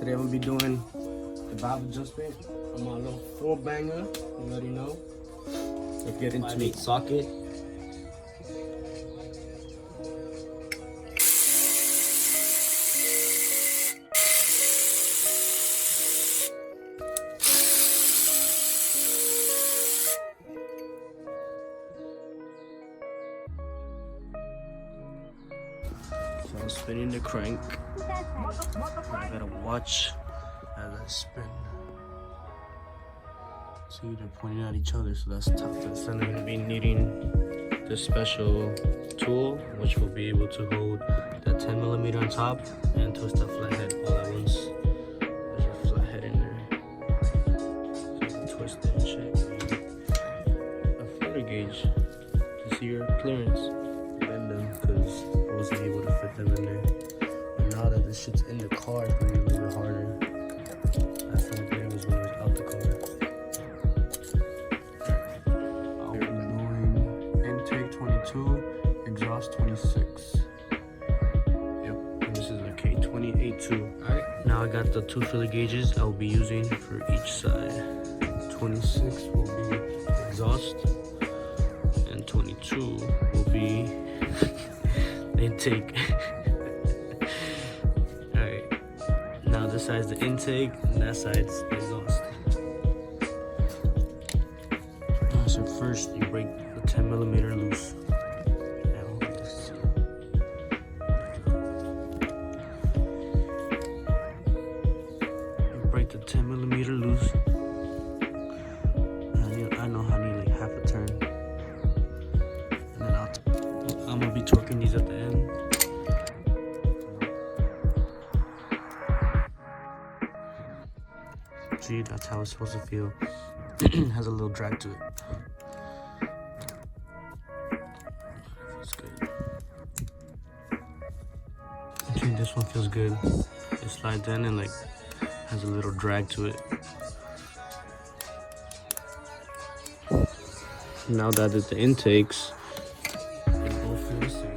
Today I'm gonna be doing the valve adjustment on my little 4-banger. You already know. Let's get into it. Socket. So I'm spinning the crank. I gotta watch as I spin. See, they're pointing at each other, so that's tough. So I'm gonna be needing this special tool, which will be able to hold that 10mm on top and twist the flathead all at once. There's a flathead in there, so you can twist it and shit. A filler gauge to see your clearance. Bend them because I wasn't able to fit them in there. But now that this shit's in the car, it's gonna be a little bit harder. I felt like it was when it was out the car. I'll be doing intake 22, exhaust 26. Yep, and this is a K20A2. Alright, now I got the 2 filler gauges I will be using for each side. 26 will be exhaust, and 22 will be intake. Alright, now this side's the intake and that side's the exhaust. So first you break the 10mm loose. You break the 10mm loose. I know I need like half a turn. And then I'm gonna be torquing these at the end. See, that's how it's supposed to feel. It has a little drag to it. Feels good. Okay, this one feels good. It slides in and like has a little drag to it. Now that it's the intakes, they both feel the same.